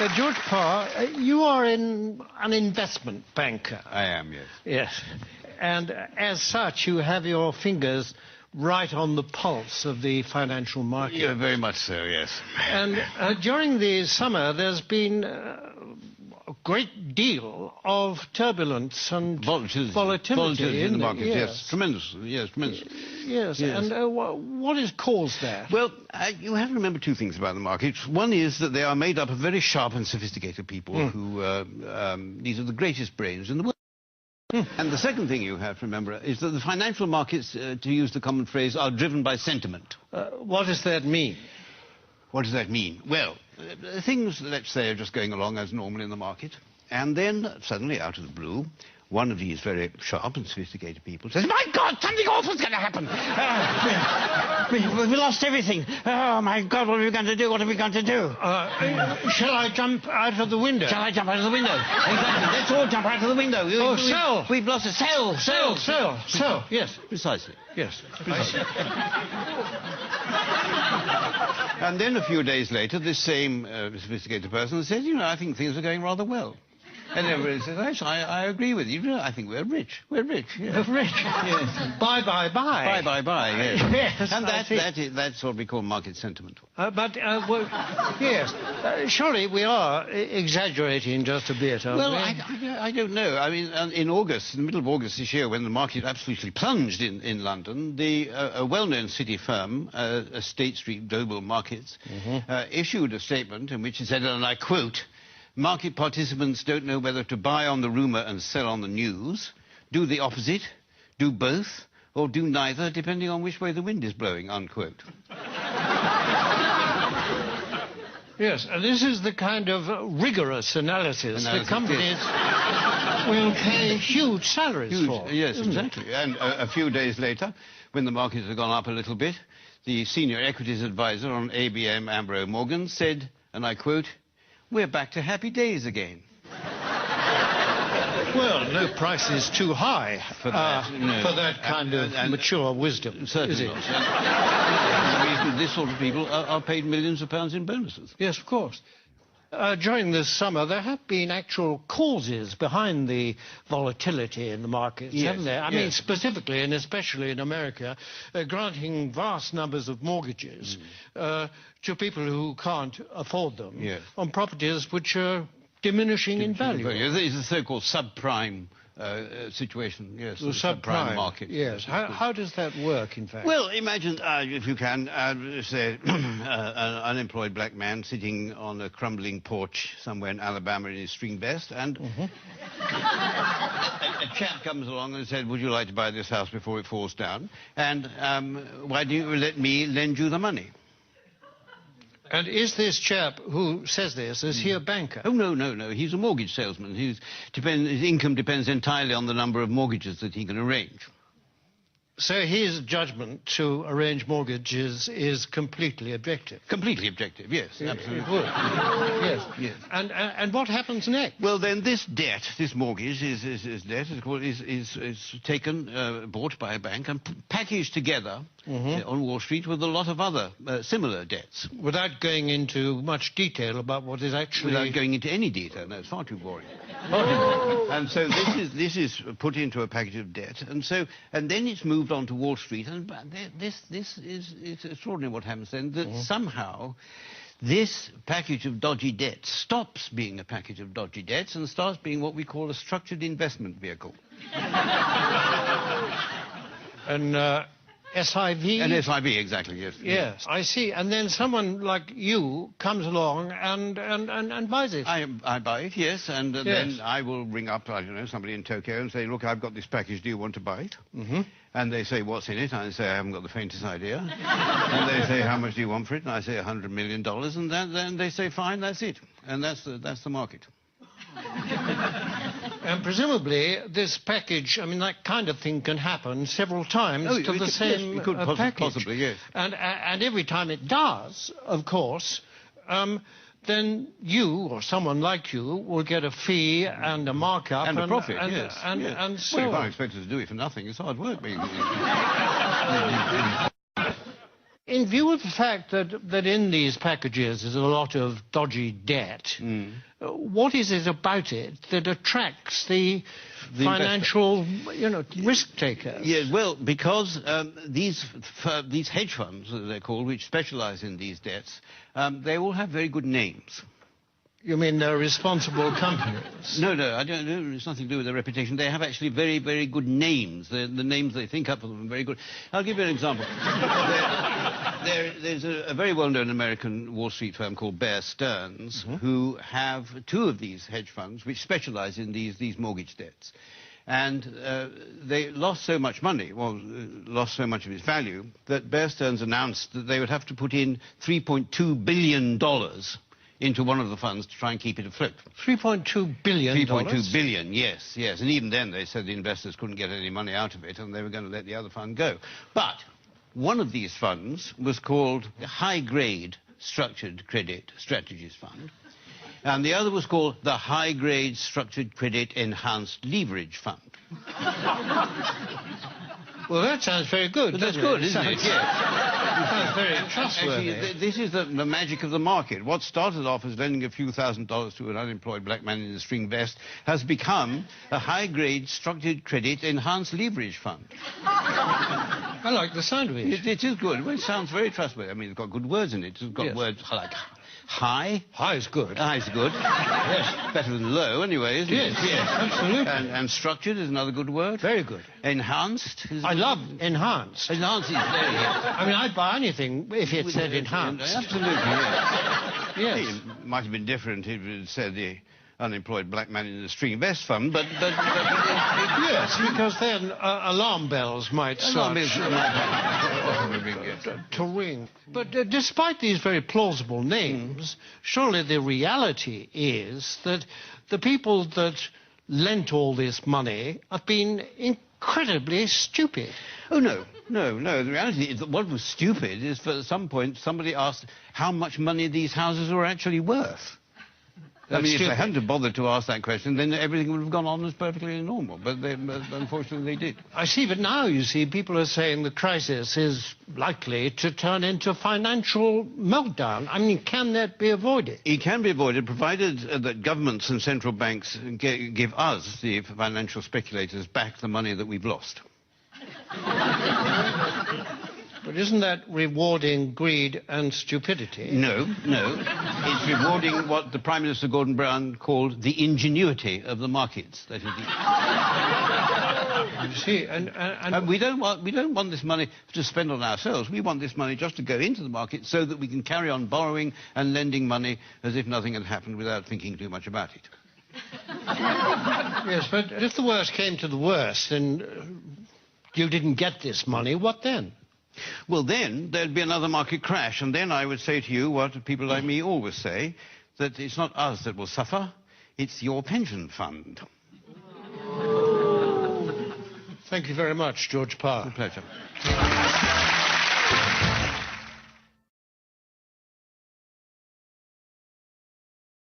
George Parr, you are an investment banker. I am, yes. Yes. And as such, you have your fingers right on the pulse of the financial market. Yeah, very much so, yes. And during the summer, there's been a great deal of turbulence and volatility in the market, yes. Tremendous, yes, tremendous. Yes, and what has caused that? Well, you have to remember two things about the markets. One is that they are made up of very sharp and sophisticated people who, these are the greatest brains in the world. And the second thing you have to remember is that the financial markets, to use the common phrase, are driven by sentiment. What does that mean? What does that mean? Well, things, let's say, are just going along as normal in the market, and then suddenly, out of the blue, one of these very sharp and sophisticated people says, "My God, something awful's going to happen! We lost everything. Oh, my God, what are we going to do? What are we going to do? Shall I jump out of the window? Shall I jump out of the window? Exactly. Let's all jump out of the window. Sell! We've lost a sell! Sell! Yes. Precisely. Yes. Precisely. And then a few days later, this same sophisticated person says, "You know, I think things are going rather well." And everybody says, "Yes, I agree with you. I think we're rich. We're rich." Yes. Rich. Yes. Bye. Yes. Yes, and that's what we call market sentiment. Yes. Surely we are exaggerating just a bit, aren't we? I don't know. I mean, in August, in the middle of August this year, when the market absolutely plunged in London, a well-known city firm, State Street Global Markets, issued a statement in which it said, and I quote, "Market participants don't know whether to buy on the rumour and sell on the news, do the opposite, do both, or do neither, depending on which way the wind is blowing," unquote. Yes, and this is the kind of rigorous analysis the companies will pay huge salaries for. Yes, exactly. And a few days later, when the markets had gone up a little bit, the senior equities advisor on ABM Ambro Morgan said, and I quote, "We're back to happy days again." Well, no price is too high for that kind of mature wisdom, certainly is it? The reason this sort of people are paid millions of pounds in bonuses. Yes, of course. During this summer, there have been actual causes behind the volatility in the markets, haven't there? I mean, specifically and especially in America, granting vast numbers of mortgages to people who can't afford them on properties which are diminishing in value. It's the so-called subprime situation, yes. The subprime market. Yes. How does that work, in fact? Well, imagine, if you can, say, an unemployed black man sitting on a crumbling porch somewhere in Alabama in his string vest, and a chap comes along and said, "Would you like to buy this house before it falls down? And why don't you let me lend you the money?" And is this chap who says this, is he a banker? Oh, no. He's a mortgage salesman. His income depends entirely on the number of mortgages that he can arrange. So his judgment to arrange mortgages is completely objective? Completely objective, yes, absolutely. It would. Yes. And what happens next? Well, then this debt, this mortgage, is taken, bought by a bank and packaged together on Wall Street with a lot of other similar debts. Without going into much detail about what is actually... Without going into any detail, no, it's far too boring. And so this is put into a package of debt, and then it's moved on to Wall Street, and it's extraordinary what happens then, that somehow this package of dodgy debts stops being a package of dodgy debts and starts being what we call a structured investment vehicle. An SIV? An SIV, exactly, yes. Yes, I see. And then someone like you comes along and buys it. I buy it, yes, and then I will ring up, I don't know, somebody in Tokyo and say, "Look, I've got this package, do you want to buy it?" And they say, "What's in it?" And I say, "I haven't got the faintest idea." And they say, "How much do you want for it?" And I say, $100 million, and then they say, "Fine, that's it." And that's the market. And presumably this package, I mean, that kind of thing can happen several times to the same package. Possibly, yes. And every time it does, of course, then you or someone like you will get a fee and a markup and a profit, yes. And so well, you can't expect us to do it for nothing. It's hard work. in view of the fact that in these packages is a lot of dodgy debt, what is it about it that attracts the financial, risk takers? Yeah, well, because these hedge funds, as they're called, which specialize in these debts, they all have very good names. You mean they're responsible companies? No, I don't know. It's nothing to do with their reputation. They have actually very, very good names. The names they think up for them are very good. I'll give you an example. There's a very well-known American Wall Street firm called Bear Stearns, who have two of these hedge funds which specialize in these mortgage debts. And they lost so much money, lost so much of its value, that Bear Stearns announced that they would have to put in $3.2 billion into one of the funds to try and keep it afloat. $3.2 billion? $3.2 billion, yes. And even then they said the investors couldn't get any money out of it and they were going to let the other fund go. But one of these funds was called the High Grade Structured Credit Strategies Fund, and the other was called the High Grade Structured Credit Enhanced Leverage Fund. Well, that sounds very good. That's good, isn't it? It sounds very trustworthy. Actually, this is the magic of the market. What started off as lending a few $1,000s to an unemployed black man in a string vest has become a high-grade structured credit enhanced leverage fund. I like the sound of it. It is good. Well, it sounds very trustworthy. I mean, it's got good words in it. It's got words like high. High is good. High is good. Yes. Better than low, anyway, isn't it? Yes, absolutely. And structured is another good word. Very good. Enhanced is... I love enhanced. Enhanced is very good. I mean, I'd buy anything if it said enhanced. Absolutely, yes. Yes. It might have been different if it said the unemployed black man in the string vest fund, but yes, because then alarm bells might start to ring. But despite these very plausible names, surely the reality is that the people that lent all this money have been incredibly stupid. Oh, no. The reality is that what was stupid is, for at some point, somebody asked how much money these houses were actually worth. I mean, if they hadn't have bothered to ask that question, then everything would have gone on as perfectly normal. But unfortunately, they did. I see, but now, you see, people are saying the crisis is likely to turn into financial meltdown. I mean, can that be avoided? It can be avoided, provided that governments and central banks give us, the financial speculators, back the money that we've lost. But isn't that rewarding greed and stupidity? No. It's rewarding what the Prime Minister Gordon Brown called the ingenuity of the markets. That is. You see, and we don't want this money to spend on ourselves. We want this money just to go into the market so that we can carry on borrowing and lending money as if nothing had happened without thinking too much about it. Yes, but if the worst came to the worst and you didn't get this money, what then? Well, then there'd be another market crash, and then I would say to you what people like me always say, that it's not us that will suffer, it's your pension fund. Thank you very much, George Parr. A pleasure.